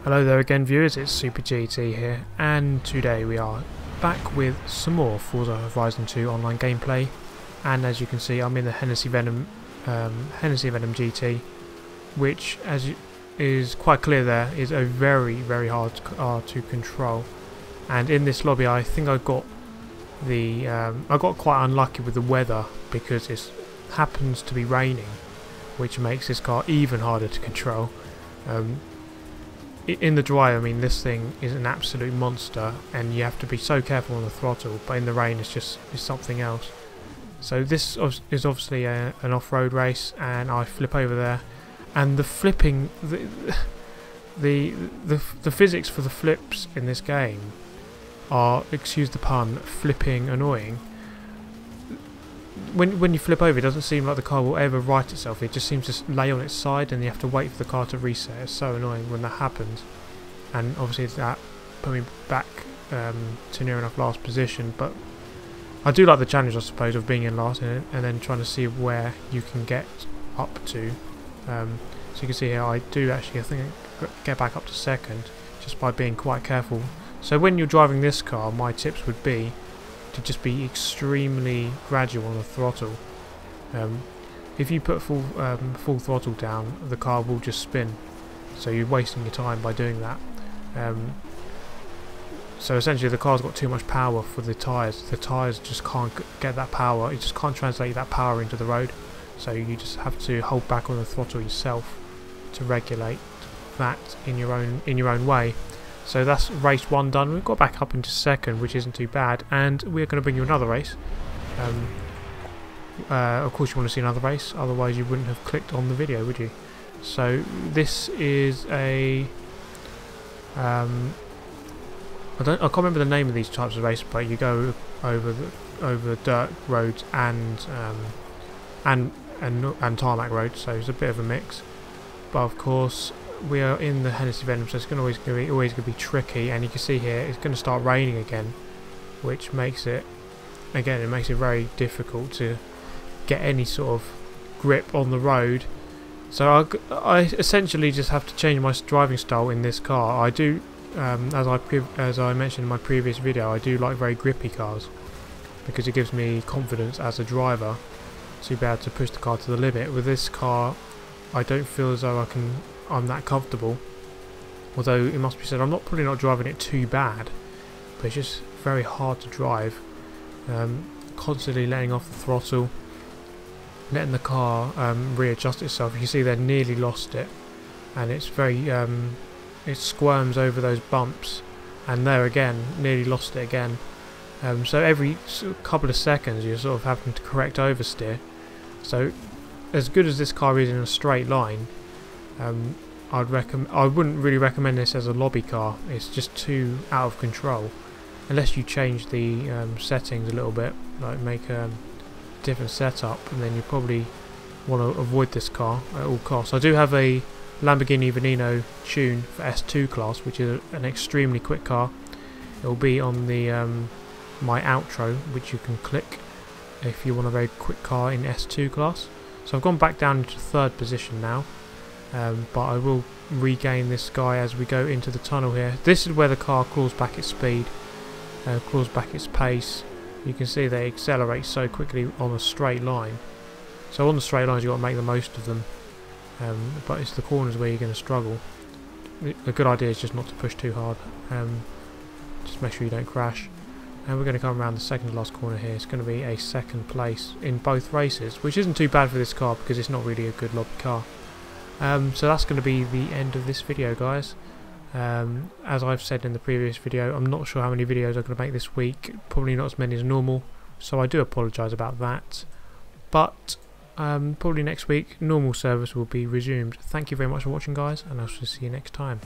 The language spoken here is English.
Hello there again viewers, it's Super GT here, and today we are back with some more Forza Horizon 2 online gameplay. And as you can see, I'm in the Hennessey Venom GT, which, is quite clear there, is a very hard car to control. And in this lobby, I think I got quite unlucky with the weather because it happens to be raining, which makes this car even harder to control. In the dry, I mean, this thing is an absolute monster, and you have to be so careful on the throttle. But in the rain, it's something else. So this is obviously an off-road race, and I flip over there, and the flipping, the physics for the flips in this game are, excuse the pun, flipping annoying. When you flip over, it doesn't seem like the car will ever right itself. It just seems to lay on its side, and you have to wait for the car to reset. It's so annoying when that happens. And obviously that put me back to near enough last position. But I do like the challenge, I suppose, of being in last and then trying to see where you can get up to. So you can see here, I think I get back up to second just by being quite careful. So when you're driving this car, my tips would be to just be extremely gradual on the throttle. If you put full throttle down, the car will just spin, so you're wasting your time by doing that. So essentially the car's got too much power for the tyres. The tyres just can't get that power, it just can't translate that power into the road, so you just have to hold back on the throttle yourself to regulate that in your own way. So that's race 1 done. We've got back up into second, which isn't too bad, and we're going to bring you another race. Of course you want to see another race, otherwise you wouldn't have clicked on the video, would you? So this is a I can't remember the name of these types of races, but you go over dirt roads and tarmac roads, so it's a bit of a mix. But of course we are in the Hennessey Venom, so it's always going to be tricky. And you can see here it's going to start raining again, which makes it very difficult to get any sort of grip on the road. So I essentially just have to change my driving style in this car. I do, as I mentioned in my previous video, I do like very grippy cars because it gives me confidence as a driver to be able to push the car to the limit. With this car, I don't feel as though I'm that comfortable, although it must be said I'm probably not driving it too bad, but it's just very hard to drive. Constantly letting off the throttle, letting the car readjust itself. You can see they nearly lost it, and it's very it squirms over those bumps, and there again nearly lost it again. So every couple of seconds you're sort of having to correct oversteer. So as good as this car is in a straight line, I wouldn't really recommend this as a lobby car. It's just too out of control, unless you change the settings a little bit, like make a different setup, and then you probably want to avoid this car at all costs. I do have a Lamborghini Veneno tune for S2 class, which is an extremely quick car. It will be on the my outro, which you can click if you want a very quick car in S2 class. So I've gone back down into third position now, but I will regain this guy as we go into the tunnel here. This is where the car claws back its speed, claws back its pace. You can see they accelerate so quickly on a straight line. So on the straight lines you've got to make the most of them, but it's the corners where you're going to struggle. The good idea is just not to push too hard, just make sure you don't crash. And we're going to come around the second to last corner here. It's going to be a second place in both races, which isn't too bad for this car because it's not really a good lobby car. So that's going to be the end of this video, guys. As I've said in the previous video, I'm not sure how many videos I'm going to make this week, probably not as many as normal, so I do apologise about that. But probably next week normal service will be resumed. Thank you very much for watching, guys, and I shall see you next time.